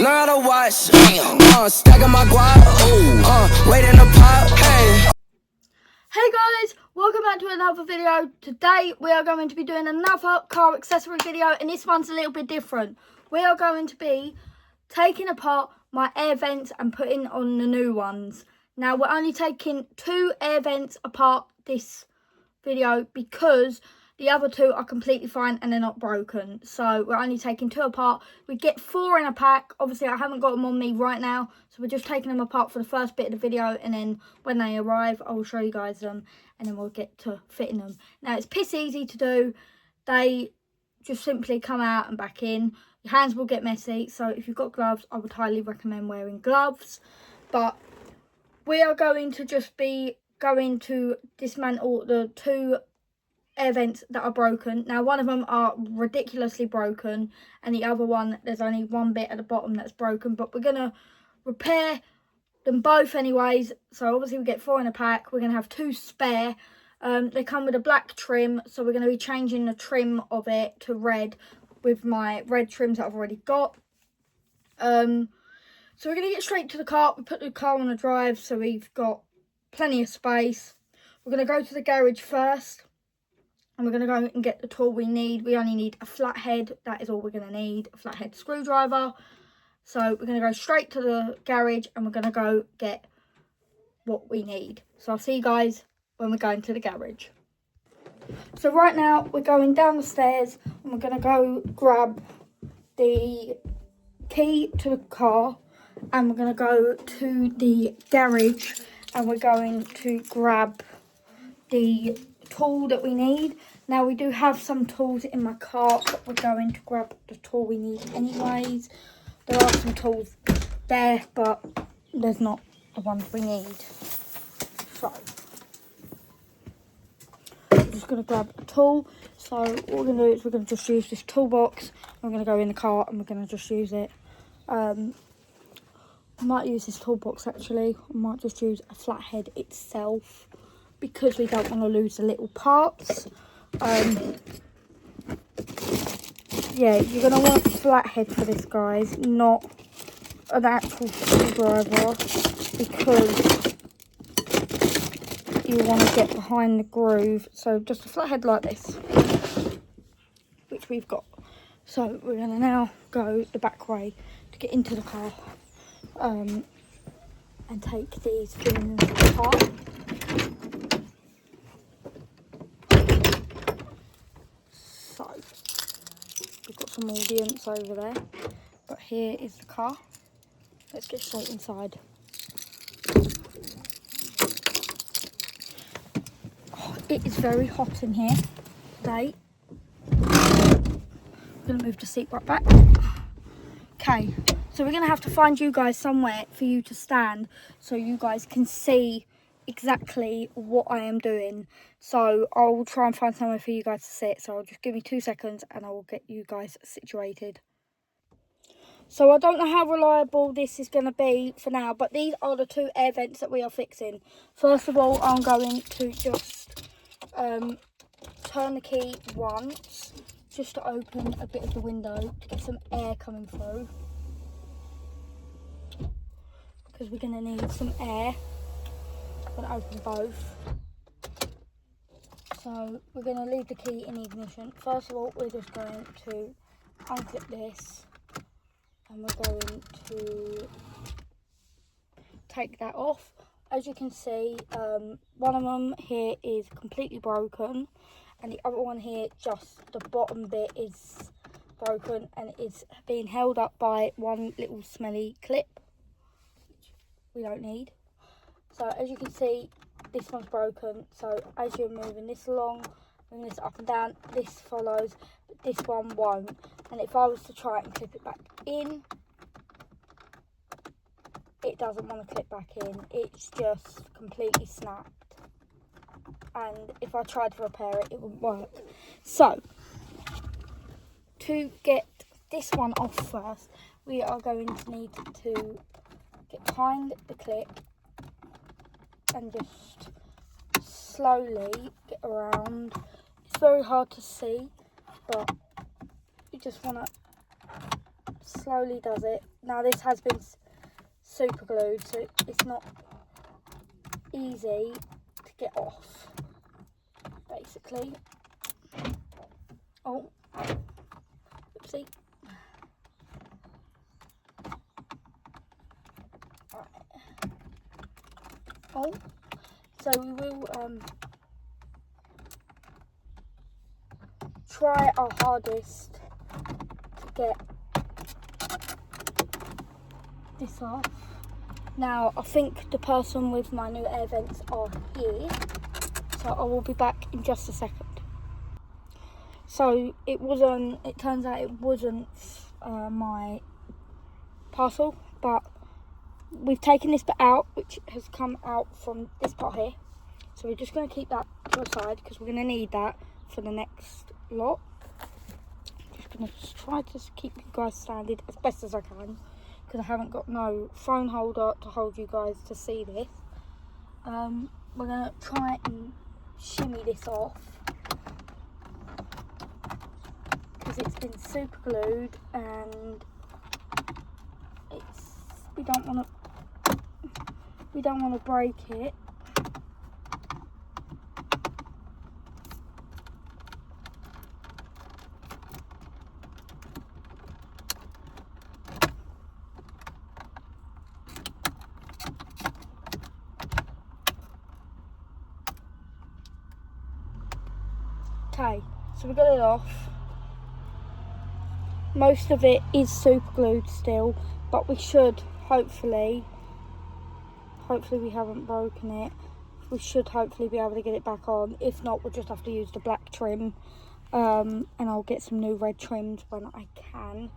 learn to watch. Stacking my guap, waiting to pop. Hey. Hey guys, welcome back to another video. Today we are going to be doing another car accessory video, and this one's a little bit different. We are going to be taking apart my air vents and putting on the new ones. Now we're only taking 2 air vents apart this video because the other 2 are completely fine and they're not broken. So we're only taking 2 apart. We get 4 in a pack. Obviously I haven't got them on me right now, so we're just taking them apart for the first bit of the video, and then when they arrive I will show you guys them, and then we'll get to fitting them. Now it's piss easy to do. They just simply come out and back in. Your hands will get messy, so if you've got gloves I would highly recommend wearing gloves. But we are going to just be going to dismantle the 2 air vents that are broken. Now one of them are ridiculously broken, and the other one, there's only one bit at the bottom that's broken, but we're gonna repair them both anyways. So obviously we get 4 in a pack. We're gonna have 2 spare. They come with a black trim, so we're gonna be changing the trim of it to red with my red trims that I've already got. So we're gonna get straight to the car. We put the car on the drive so we've got plenty of space. We're gonna go to the garage first, and we're going to go and get the tool we need. We only need a flathead. That is all we're going to need. A flathead screwdriver. So we're going to go straight to the garage and we're going to go get what we need. So I'll see you guys when we're going to the garage. So right now we're going down the stairs and we're going to go grab the key to the car. And we're going to go to the garage and we're going to grab the tool that we need. Now we do have some tools in my car, but we're going to grab the tool we need anyways. There are some tools there, but there's not the ones we need. So I'm just going to grab a tool. So what we're going to do is we're going to just use this toolbox. We're going to go in the car and we're going to just use it. I might use this toolbox actually. I might just use a flathead itself, because we don't want to lose the little parts. Yeah, you're going to want a flathead for this, guys, not an actual screwdriver, because you want to get behind the groove. So just a flathead like this, which we've got. So we're going to now go the back way to get into the car, and take these things apart. So, we've got some audience over there, but here is the car. Let's get straight inside. Oh, it is very hot in here today. I'm going to move the seat right back. Okay, so we're going to have to find you guys somewhere for you to stand so you guys can see exactly what I am doing. So I'll try and find somewhere for you guys to sit. So I'll just give me 2 seconds and I will get you guys situated. So I don't know how reliable this is going to be for now, but these are the 2 air vents that we are fixing. First of all, I'm going to just turn the key once, just to open a bit of the window to get some air coming through, because we're going to need some air. I'm going to open both. So we're going to leave the key in the ignition. First of all, we're just going to unclip this, and we're going to take that off. As you can see, one of them here is completely broken, and the other one here, just the bottom bit is broken, and it's being held up by one little smelly clip, which we don't need. So as you can see, this one's broken. So as you're moving this along and this up and down, this follows, but this one won't. And if I was to try and clip it back in, it doesn't want to clip back in. It's just completely snapped. And if I tried to repair it, it wouldn't work. So to get this one off first, we are going to need to get behind the clip and just slowly get around. It's very hard to see, but you just want to slowly does it Now this has been super glued, so it's not easy to get off, basically. Oh, oopsie. Oh, so we will try our hardest to get this off. Now I think the person with my new air vents are here, so I will be back in just a second. So it turns out it wasn't my parcel, but we've taken this bit out, which has come out from this part here. So we're just going to keep that to the side because we're going to need that for the next lot. Just going to try to keep you guys standing as best as I can because I haven't got no phone holder to hold you guys to see this. We're going to try and shimmy this off because it's been super glued and we don't want to break it. Okay, so we got it off. Most of it is super glued still, but we should hopefully we haven't broken it. We should hopefully be able to get it back on. If not, we'll just have to use the black trim, and I'll get some new red trims when I can.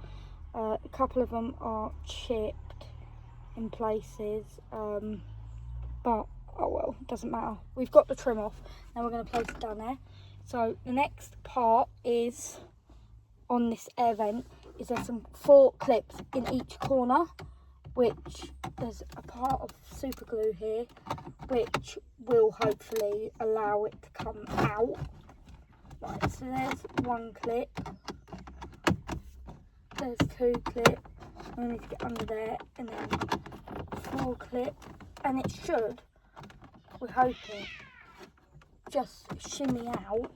A couple of them are chipped in places, but oh well, doesn't matter. We've got the trim off. Now we're going to place it down there. So the next part is on this air vent. Is there's some 4 clips in each corner, which there's a part of super glue here, which will hopefully allow it to come out. Right, so there's 1 clip, there's 2 clips, we need to get under there, and then 4 clips, and it should, we're hoping, just shimmy out.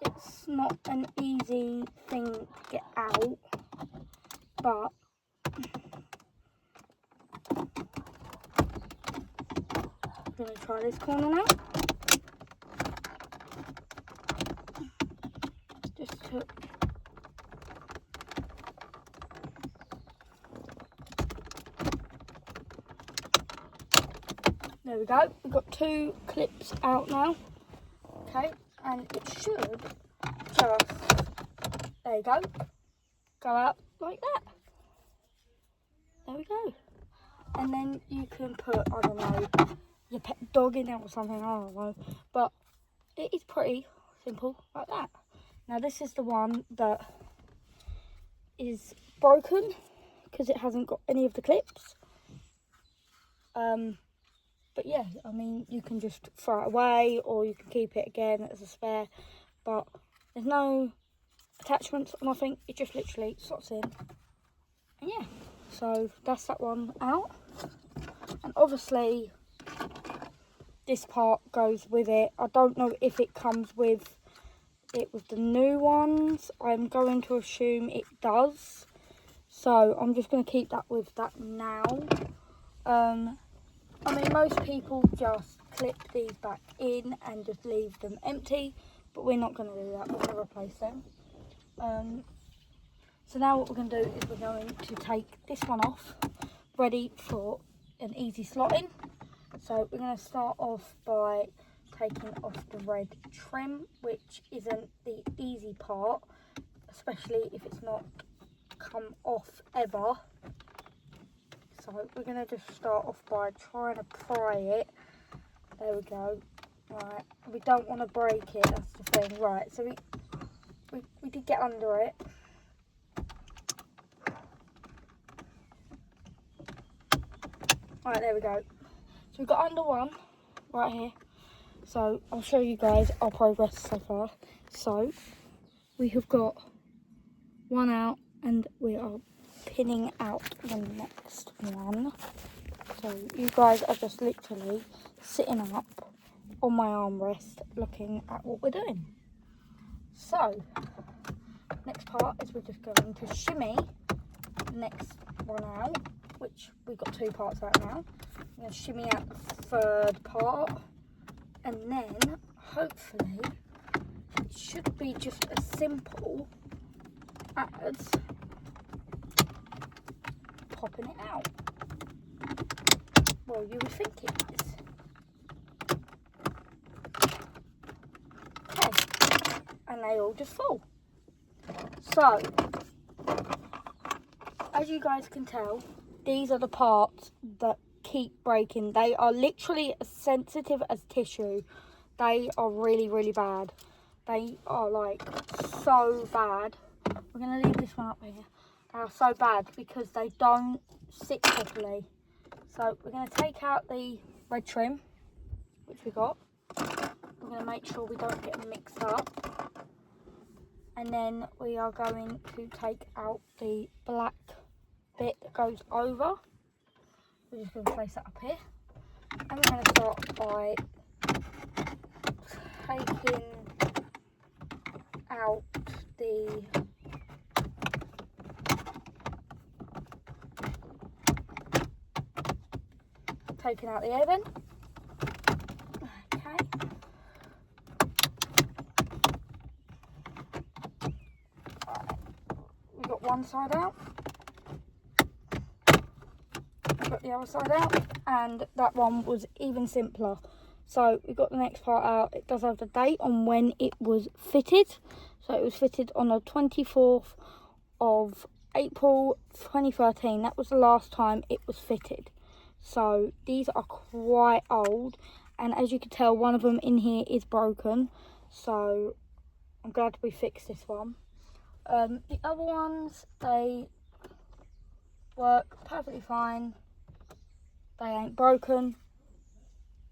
It's not an easy thing to get out, but I'm going to try this corner now. Just to there we go. We've got 2 clips out now. Okay, and it should just, there you go out like that. There we go. And then you can put, I don't know, your pet dog in there or something, I don't know. But it is pretty simple like that. Now this is the one that is broken because it hasn't got any of the clips. But yeah, I mean, you can just throw it away or you can keep it again as a spare. But there's no attachments or nothing. It just literally slots in. And yeah, so that's that one out. And obviously, this part goes with it. I don't know if it comes with it with the new ones. I'm going to assume it does. So I'm just going to keep that with that now. I mean, most people just clip these back in and just leave them empty, but we're not going to do that. We're going to replace them. So now what we're going to do is we're going to take this one off, ready for an easy slotting. So we're going to start off by taking off the red trim, which isn't the easy part, especially if it's not come off ever. So we're going to just start off by trying to pry it. There we go. Right, we don't want to break it, that's the thing. Right, so we did get under it. Right, there we go. So we got under one right here. So I'll show you guys our progress so far. So we have got one out and we are pinning out the next one. So you guys are just literally sitting up on my armrest looking at what we're doing. So next part is we're just going to shimmy the next one out, which we've got 2 parts out now. I'm going to shimmy out the 3rd part, and then hopefully it should be just as simple as popping it out. Well, you would think it is. Okay, and they all just fall. So, as you guys can tell, these are the parts that keep breaking. They are literally as sensitive as tissue. They are really, really bad. They are like so bad. We're going to leave this one up here. They are so bad because they don't sit properly. So we're going to take out the red trim, which we got. We're going to make sure we don't get them mixed up. And then we are going to take out the black bit that goes over. We're just going to place that up here. And we're going to start by taking out the air vent. Okay. Right. We've got one side out. We've got the other side out, and that one was even simpler. So we've got the next part out. It does have the date on when it was fitted. So it was fitted on the 24th of April 2013. That was the last time it was fitted. So these are quite old, and as you can tell, one of them in here is broken. So I'm glad we fixed this one. The other ones, they work perfectly fine. They ain't broken,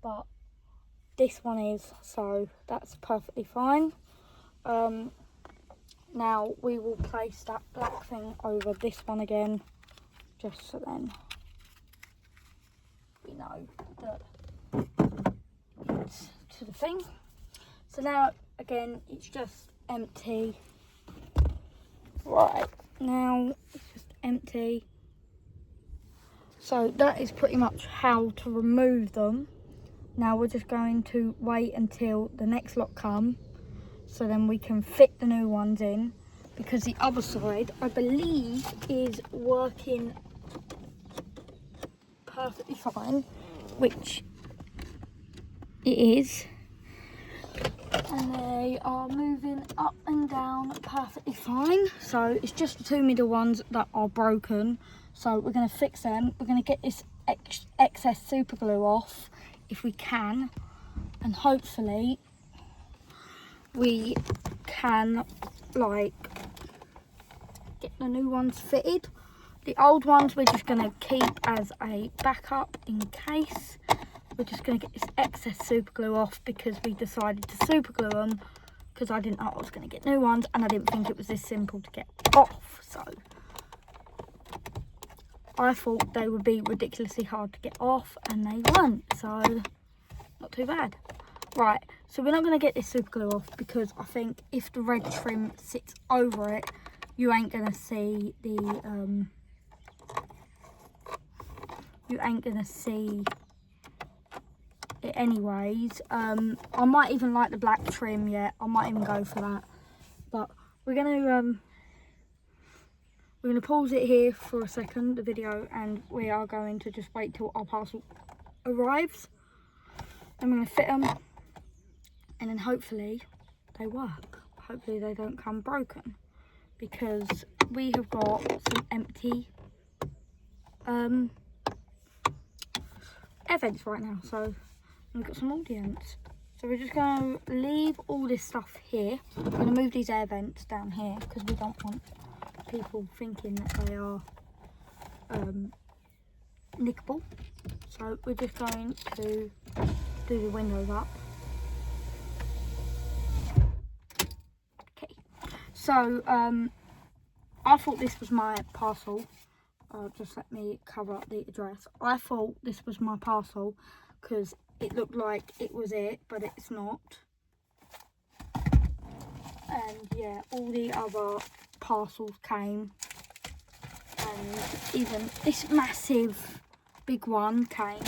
but this one is, so that's perfectly fine. Now we will place that black thing over this one again, just so then we know that it's to the thing. So now again it's just empty. Right, now it's just empty. So that is pretty much how to remove them. Now we're just going to wait until the next lot come, so then we can fit the new ones in, because the other side, I believe, is working perfectly fine, which it is. And they are moving up and down perfectly fine. So it's just the 2 middle ones that are broken. So we're going to fix them. We're going to get this excess super glue off if we can, and hopefully we can like get the new ones fitted. The old ones we're just going to keep as a backup in case. We're just going to get this excess super glue off because we decided to super glue them because I didn't know I was going to get new ones, and I didn't think it was this simple to get off. So I thought they would be ridiculously hard to get off, and they weren't, so not too bad. Right, so we're not going to get this super glue off because I think if the red trim sits over it, you ain't going to see the, it anyways. I might even like the black trim, yeah, I might even go for that. But we're going to pause it here for a second, the video, and we are going to just wait till our parcel arrives. I'm going to fit them, and then hopefully they work. Hopefully they don't come broken, because we have got some empty air vents right now. So we've got some audience. So we're just going to leave all this stuff here. We're going to move these air vents down here because we don't want people thinking that they are nickable. So we're just going to do the windows up So, I thought this was my parcel. Just let me cover up the address. I thought this was my parcel because it looked like it was it, but it's not. And yeah, all the other parcels came. And even this massive big one came.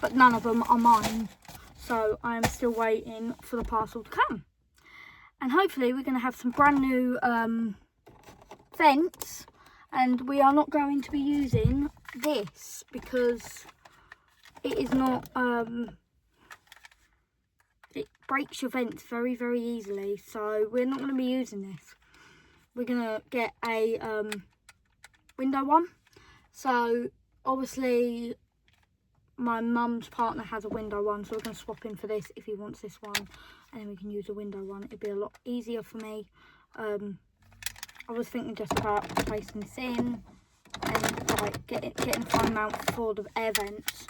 But none of them are mine. So I'm still waiting for the parcel to come. And hopefully we're going to have some brand new vents. And we are not going to be using this because it is not, it breaks your vents very, very easily. So we're not going to be using this. We're going to get a window one. So obviously my mum's partner has a window one. So we're going to swap him for this if he wants this one. And then we can use a window one. It'd be a lot easier for me. I was thinking just about placing this in and like getting a phone mount for the air vents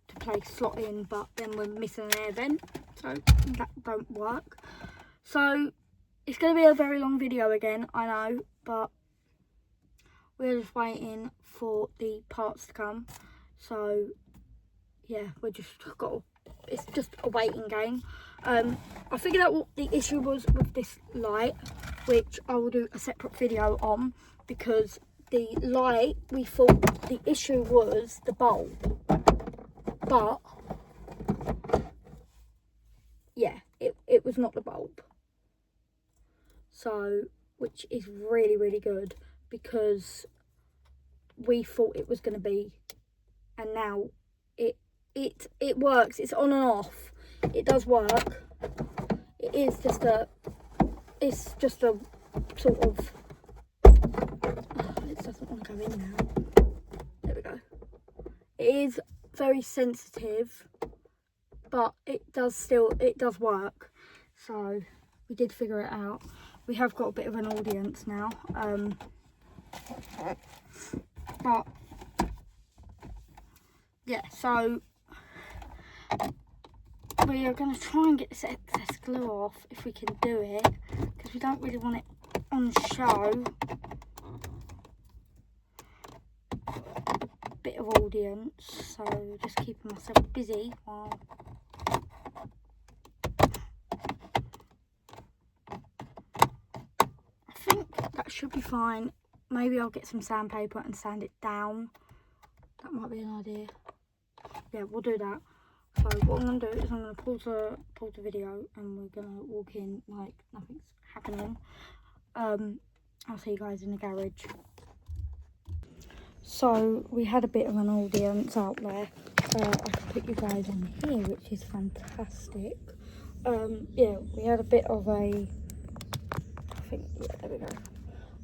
to place slot in, but then we're missing an air vent, so that don't work. So it's going to be a very long video again, I know, but we're just waiting for the parts to come. So yeah, we just got, it's just a waiting game. I figured out what the issue was with this light, which I will do a separate video on, because the light, we thought the issue was the bulb, but yeah, it was not the bulb. So, which is really, really good, because we thought it was going to be, and now it works. It's on and off. It does work. It is just a, it's just a sort of, it doesn't want to go in now. There we go. It is very sensitive, but it does work. So we did figure it out. We have got a bit of an audience now. But yeah, so we are going to try and get this excess glue off if we can do it, because we don't really want it on show. Bit of audience, so just keeping myself busy while I think that should be fine. Maybe I'll get some sandpaper and sand it down. That might be an idea. Yeah, we'll do that. So what I'm going to do is I'm going to pause the video, and we're going to walk in like nothing's happening. I'll see you guys in the garage. So we had a bit of an audience out there. I can put you guys on here, which is fantastic. Yeah, we had a bit of a, I think, yeah, there we go.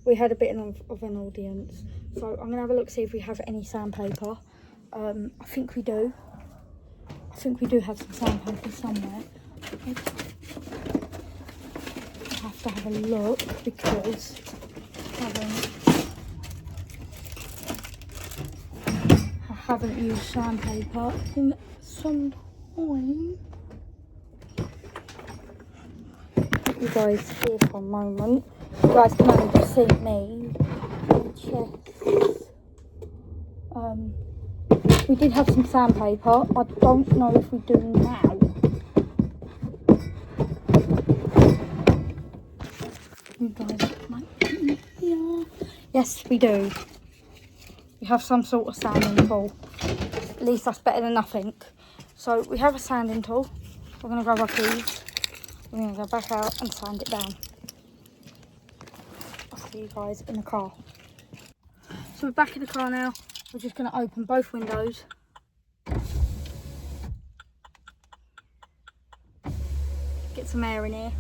We had a bit of an audience. So I'm going to have a look, see if we have any sandpaper. I think we do. I think we do have some sandpaper somewhere. I have to have a look, because I haven't used sandpaper in some time. Put you guys here for a moment. You guys can only just see me. Chest. We did have some sandpaper. I don't know if we do now. You guys might be here. Yes, we do. We have some sort of sanding tool. At least that's better than nothing. So we have a sanding tool. We're going to grab our keys. We're going to go back out and sand it down. I'll see you guys in the car. So we're back in the car now. We're just going to open both windows. Get some air in here.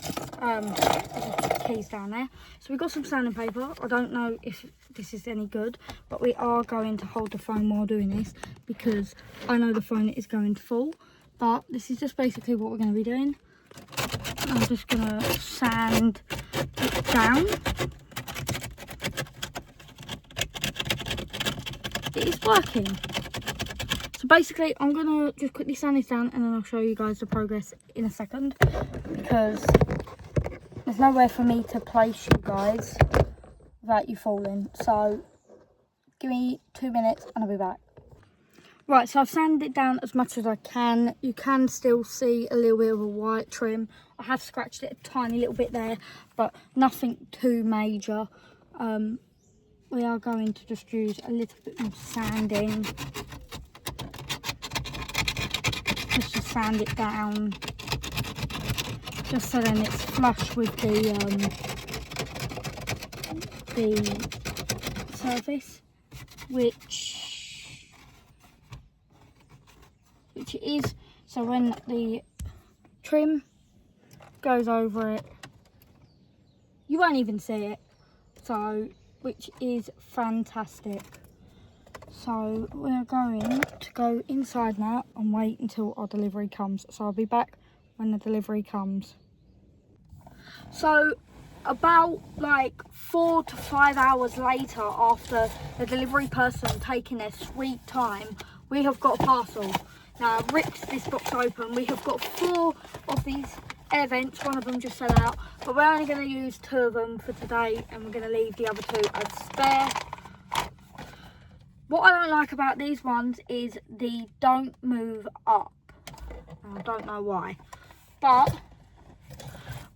Just put the keys down there. So we've got some sanding paper. I don't know if this is any good, but we are going to hold the phone while doing this, because I know the phone is going to fall. But this is just basically what we're going to be doing. I'm just going to sand it down. It is working. So basically I'm going to just quickly sand this down, and then I'll show you guys the progress in a second, because there's nowhere for me to place you guys without you falling. So give me 2 minutes and I'll be back. Right, so I've sanded it down as much as I can. You can still see a little bit of a white trim. I have scratched it a tiny little bit there, but nothing too major. We are going to just use a little bit more sanding. Just to sand it down. Just so then it's flush with the surface, which it is. So when the trim goes over it, you won't even see it. So, which is fantastic. So we're going to go inside now and wait until our delivery comes. So I'll be back when the delivery comes. So about like 4 to 5 hours later, after the delivery person taking their sweet time, we have got a parcel. Now I've ripped this box open. We have got 4 of these air vents. One of them just fell out, but we're only going to use 2 of them for today, and we're going to leave the other 2 as spare. What I don't like about these ones is the don't move up. I don't know why, but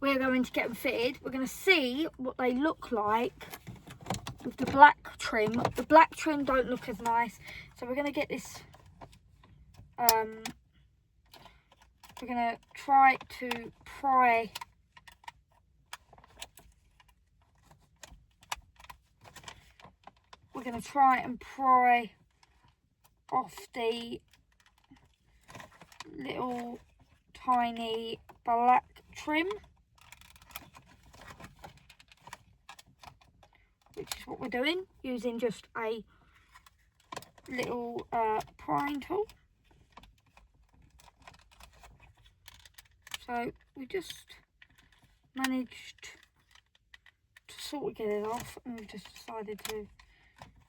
we're going to get them fitted. We're going to see what they look like with the black trim. The black trim don't look as nice, so we're going to get this. We're going to try to pry We're going to try and pry off the little tiny black trim, which is what we're doing, using just a little prying tool. So we just managed to sort of get it off, and we've just decided to,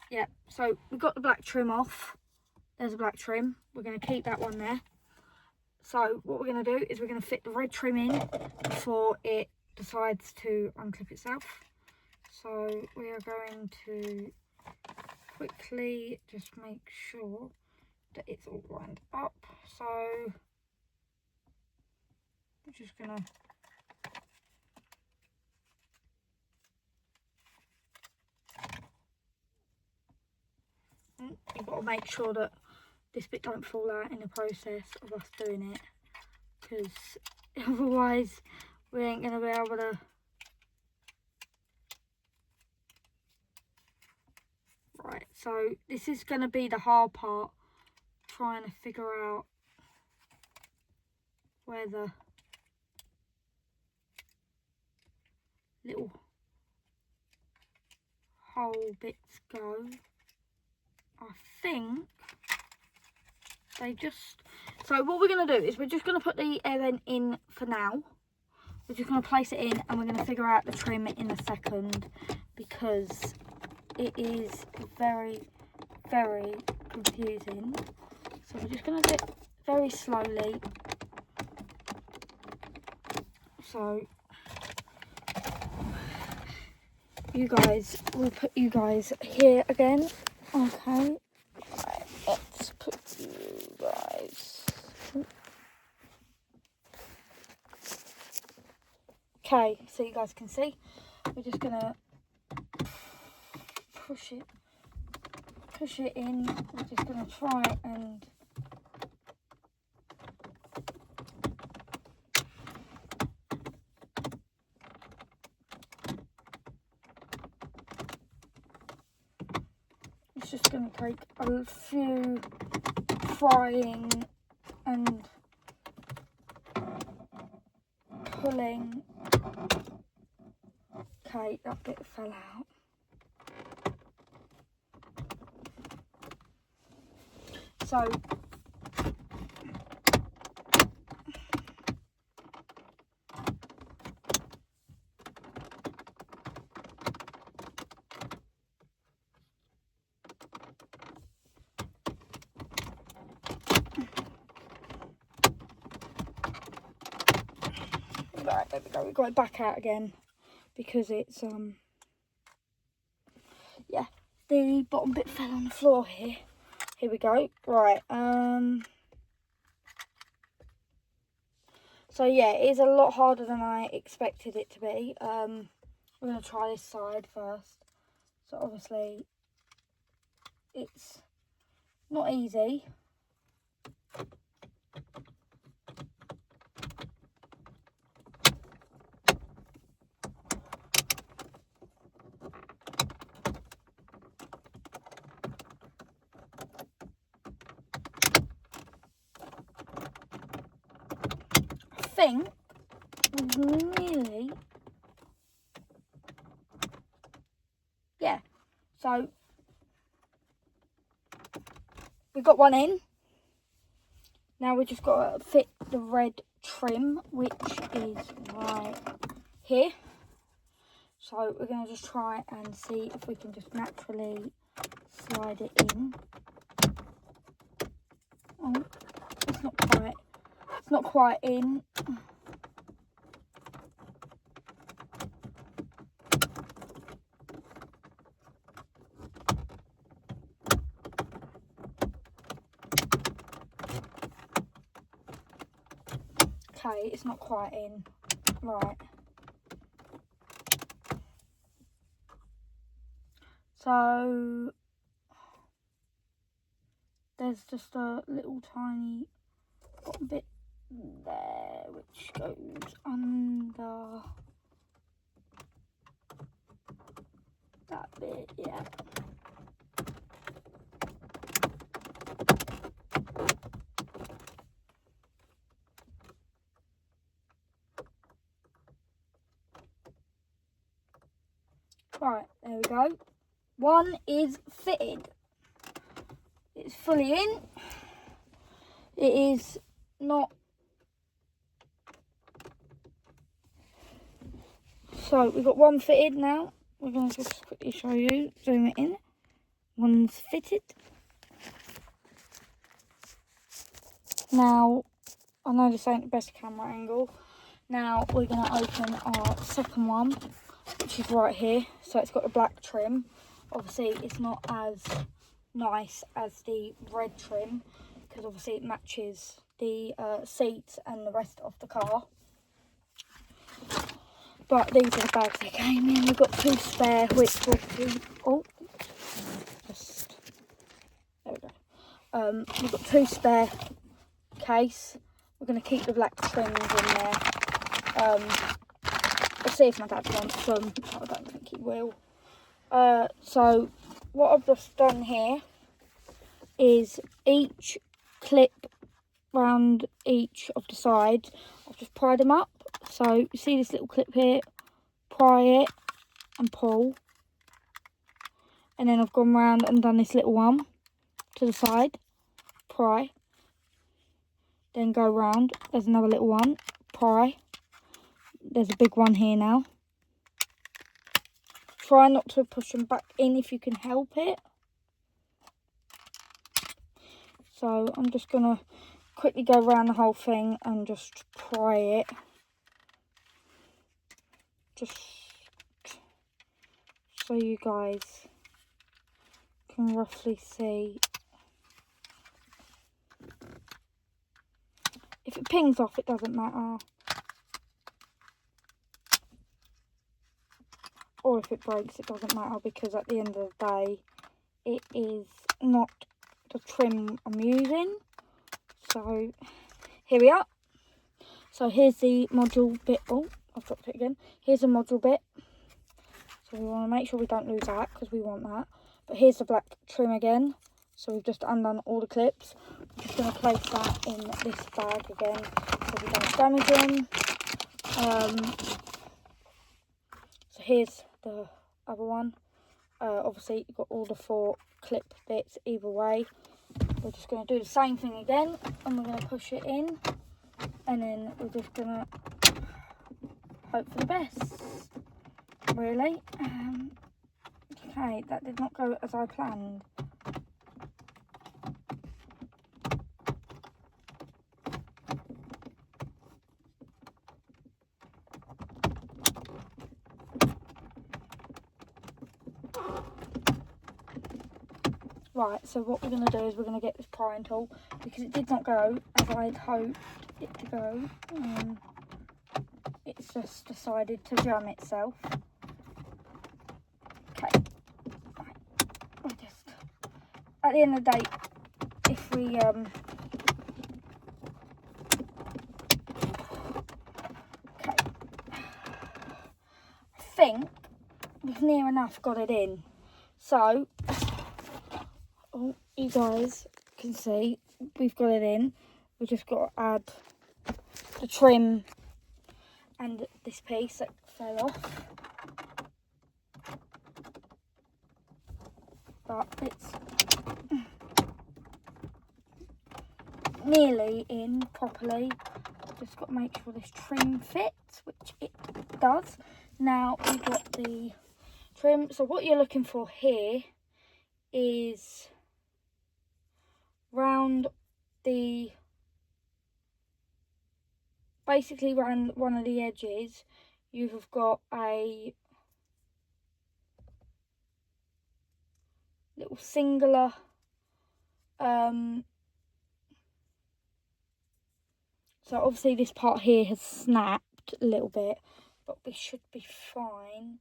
yeah, so we've got the black trim off. There's a black trim. We're going to keep that one there. So what we're going to do is we're going to fit the red trim in before it decides to unclip itself. So we are going to quickly just make sure that it's all lined up. So we're just going to you've got to make sure that this bit don't fall out in the process of us doing it, because otherwise we ain't going to be able to right. So this is going to be the hard part, trying to figure out where the little hole bits go. I think they just, so what we're going to do is we're just going to put the air vent in for now. We're just going to place it in, and we're going to figure out the trim in a second, because it is very, very confusing. So we're just going to do it very slowly. So you guys, we'll put you guys here again. Okay, right, let's put you guys. Okay, so you guys can see, we're just gonna push it in. We're just gonna try and it's just going to take a few prying and pulling. Okay, that bit fell out. So Right, there we go. We've got it back out again because it's yeah, the bottom bit fell on the floor here. Here we go. Right, so yeah, it is a lot harder than I expected it to be. We're going to try this side first. So obviously it's not easy. I think nearly, yeah, so we got one in. Now we just got to fit the red trim, which is right here. So we're going to just try and see if we can just naturally slide it in. Oh, it's not quite in. Okay, it's not quite in. Right. So there's just a little tiny bit there which goes under that bit, yeah. Right, there we go. One is fitted. It's fully in. It is not. So we've got one fitted now. We're going to just quickly show you, zoom it in. One's fitted. Now, I know this ain't the best camera angle. Now we're going to open our second one, which is right here. So it's got a black trim. Obviously it's not as nice as the red trim, because obviously it matches the seats and the rest of the car. But these are the bags they came in. We've got two spare, which will be, oh, just, there we go. We've got two spare case. We're going to keep the black trims in there. We'll see if my dad wants them. I don't think he will. So what I've just done here is each clip round each of the sides, I've just pried them up. So you see this little clip here, pry it and pull, and then I've gone round and done this little one to the side, pry, then go round, there's another little one, pry, there's a big one here now. Try not to push them back in if you can help it. So I'm just going to quickly go around the whole thing and just pry it. Just so you guys can roughly see. If it pings off, it doesn't matter. Or if it breaks, it doesn't matter, because at the end of the day, it is not the trim I'm using. So here we are. So here's the module bit. Oh, I've dropped it again. Here's the module bit. So we want to make sure we don't lose that, because we want that. But here's the black trim again. So we've just undone all the clips. I'm just going to place that in this bag again so we don't damage them. So here's the other one. Obviously you've got all the 4 clip bits either way. We're just going to do the same thing again, and we're going to push it in, and then we're just going to hope for the best, really. Okay, that did not go as I planned. Right, so what we're going to do is we're going to get this prying tool, because it did not go as I had hoped it to go. It's just decided to jam itself. Okay, right. We just, at the end of the day, if we okay, I think we've near enough got it in. So, oh, you guys can see we've got it in. We've just got to add the trim and this piece that fell off. But it's nearly in properly. Just got to make sure this trim fits, which it does. Now we've got the trim. So what you're looking for here is round the, basically round one of the edges, you've got a little singular so obviously this part here has snapped a little bit, but we should be fine.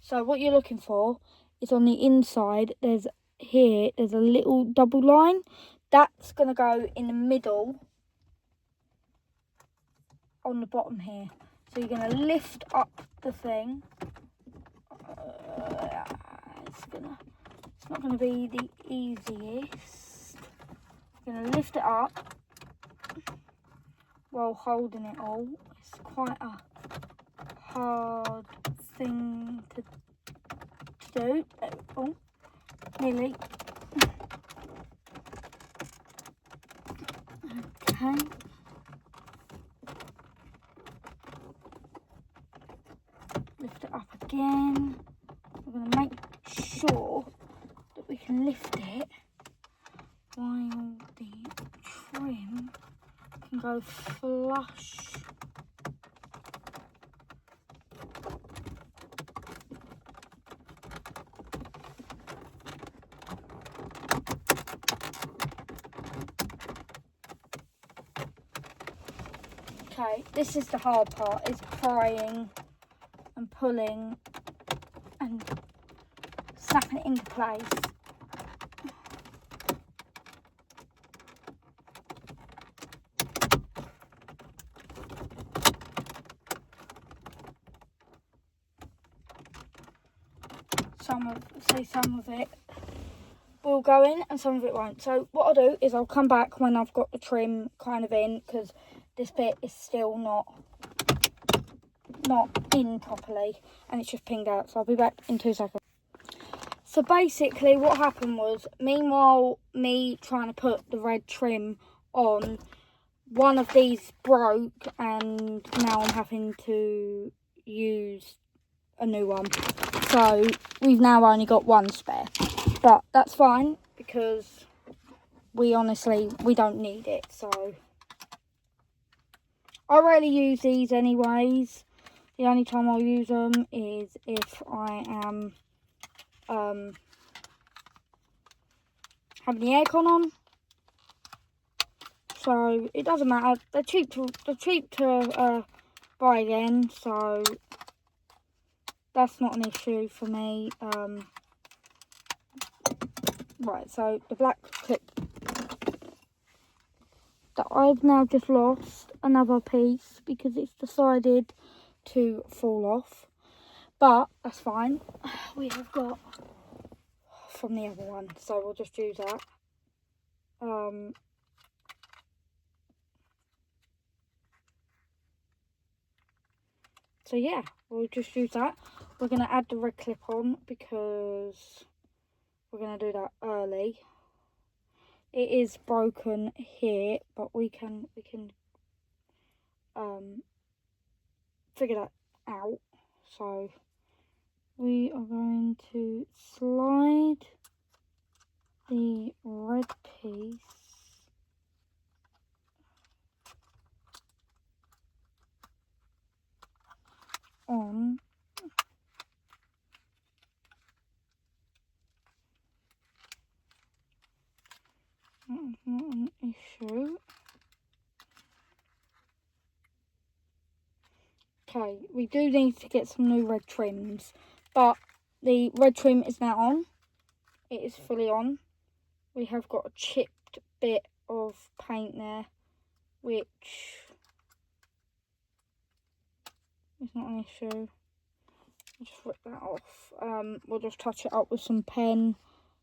So what you're looking for is on the inside, there's a little double line. That's going to go in the middle on the bottom here. So you're going to lift up the thing. It's not going to be the easiest. You're going to lift it up while holding it all. It's quite a hard thing to do. Oh, nearly. Okay. Lift it up again. We're going to make sure that we can lift it while the trim can go flush. Okay, this is the hard part, is prying and pulling and snapping it into place. Some of it will go in and some of it won't. So what I'll do is I'll come back when I've got the trim kind of in, because this bit is still not in properly and it's just pinged out. So I'll be back in 2 seconds. So basically what happened was, meanwhile me trying to put the red trim on, one of these broke and now I'm having to use a new one. So we've now only got one spare, but that's fine because we don't need it. So I rarely use these anyways. The only time I'll use them is if I am having the aircon on. So it doesn't matter. They're cheap to buy again. So that's not an issue for me. Right, so the black clip that I've now just lost another piece because it's decided to fall off, but that's fine. We have got from the other one, so we'll just use that. So yeah, we'll just use that. We're going to add the red clip on because we're going to do that early. It is broken here, but we can figure that out. So we are going to slide the red piece on Okay, we do need to get some new red trims, but the red trim is now on. It is fully on. We have got a chipped bit of paint there, which is not an issue. I'll just rip that off. We'll just touch it up with some pen,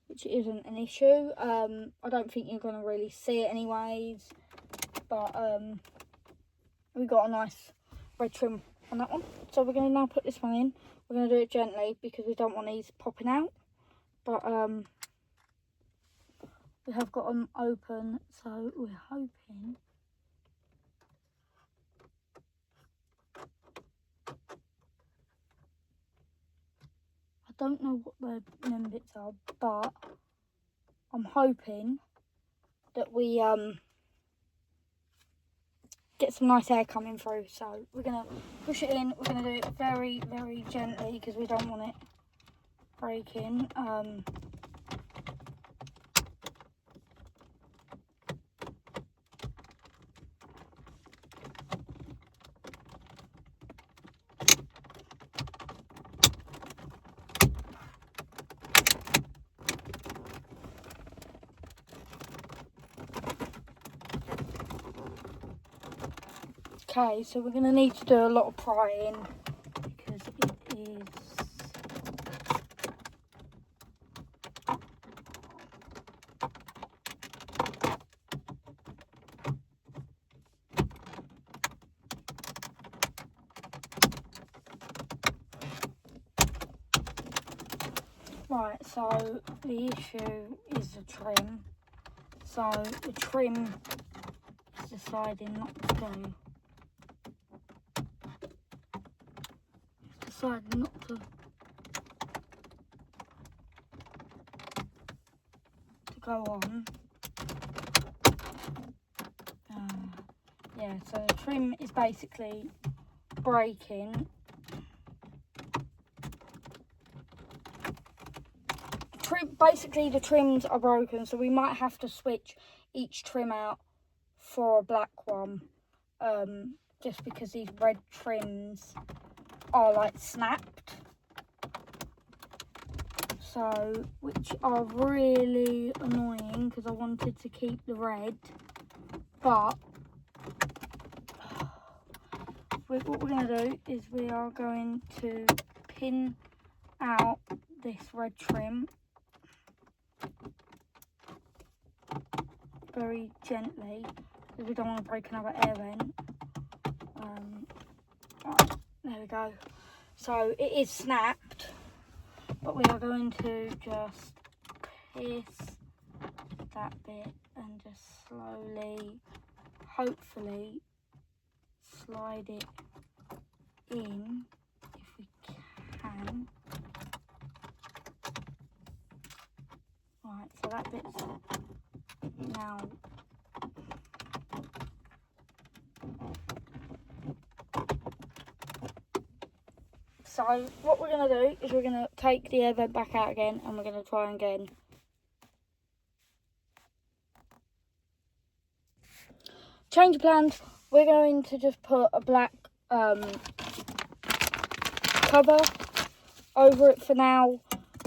which isn't an issue. I don't think you're going to really see it anyways, but we got a nice red trim on that one. So we're going to now put this one in. We're going to do it gently because we don't want these popping out, but we have got them open, so we're hoping I don't know what the them bits are, but I'm hoping that we get some nice air coming through. So we're gonna push it in. We're gonna do it very, very gently because we don't want it breaking. Okay, so we're going to need to do a lot of prying because it is right. So the issue is the trim. So the trim is deciding not to go. Decided not to go on. Yeah, so the trim is basically breaking. Basically the trims are broken, so we might have to switch each trim out for a black one, just because these red trims are like snapped, so which are really annoying because I wanted to keep the red, but what we're going to do is we are going to pin out this red trim very gently because we don't want to break another air vent. Right, there we go. So it is snapped, but we are going to just pierce that bit and just slowly, hopefully, slide it in if we can. Right, so that bit's now so what we're going to do is we're going to take the air vent back out again and we're going to try again. Change of plans. We're going to just put a black cover over it for now,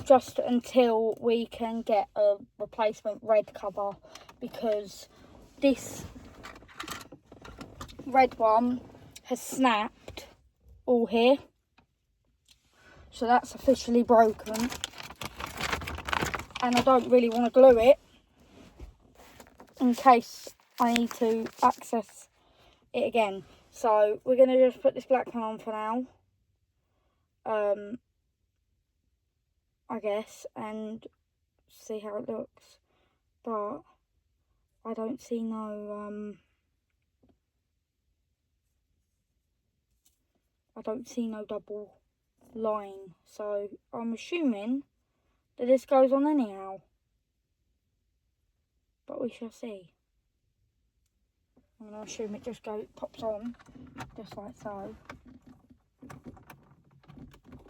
just until we can get a replacement red cover, because this red one has snapped all here, so that's officially broken, and I don't really want to glue it in case I need to access it again. So we're going to just put this black one on for now, I guess, and see how it looks. But I don't see no double line, so I'm assuming that this goes on anyhow, but we shall see. I'm going to assume it just pops on just like so,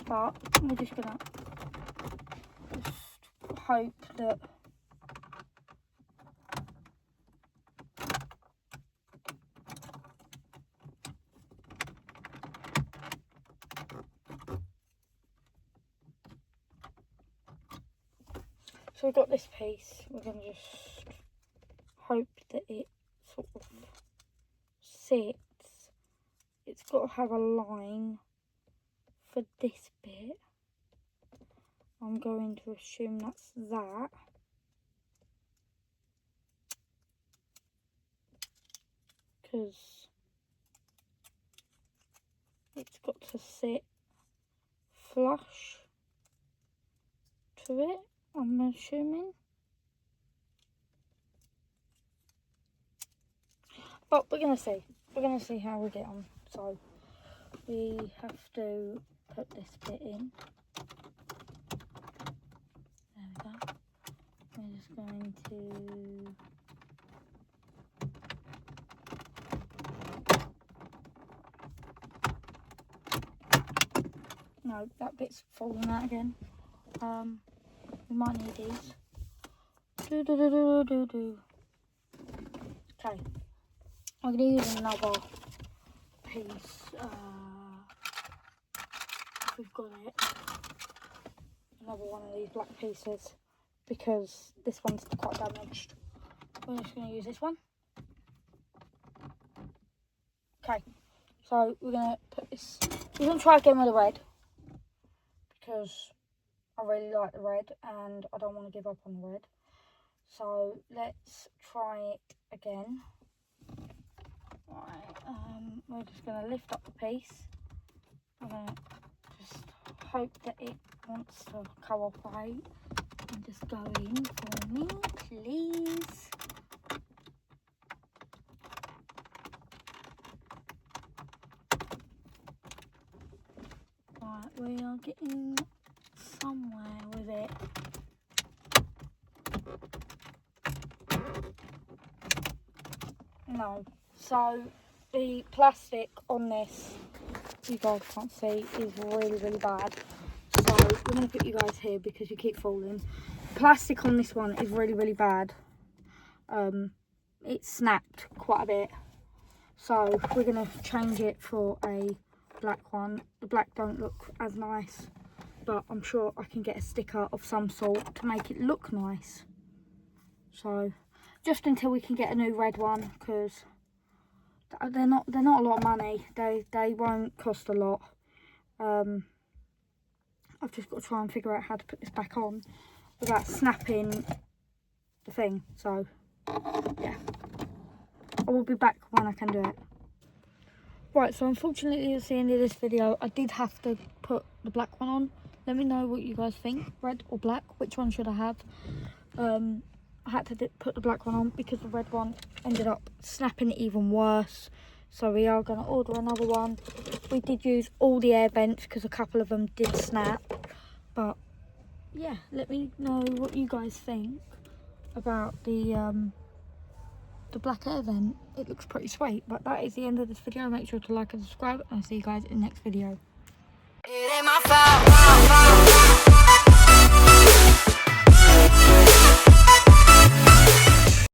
but we're just going to hope that we've got this piece. We're going to just hope that it sort of sits. It's got to have a line for this bit. I'm going to assume that's that. Because it's got to sit flush to it, I'm assuming. But we're going to see. We're going to see how we get on. So we have to put this bit in. There we go. We're just going to... No, that bit's falling out again. We might need these. Okay. I'm going to use another piece. If we've got it. Another one of these black pieces. Because this one's quite damaged. We're just going to use this one. Okay. So we're going to put this... We're going to try again with the red. Because I really like the red and I don't want to give up on the red. So let's try it again. Right, we're just going to lift up the piece. I'm going to just hope that it wants to cooperate and just go in for me, please. Right, we are getting somewhere with it. No. So the plastic on this, you guys can't see, is really, really bad. So we're going to put you guys here because you keep falling. Plastic on this one is really, really bad. It snapped quite a bit. So we're going to change it for a black one. The black don't look as nice, but I'm sure I can get a sticker of some sort to make it look nice. So just until we can get a new red one, because they're not a lot of money. They won't cost a lot. I've just got to try and figure out how to put this back on without snapping the thing. So yeah, I will be back when I can do it. Right, so unfortunately it's the end of this video. I did have to put the black one on. Let me know what you guys think, red or black, which one should I have. I had to put the black one on because the red one ended up snapping even worse. So we are going to order another one. We did use all the air vents because a couple of them did snap. But yeah, let me know what you guys think about the black air vent. It looks pretty sweet. But that is the end of this video. Make sure to like and subscribe, and I'll see you guys in the next video. It ain't my fault.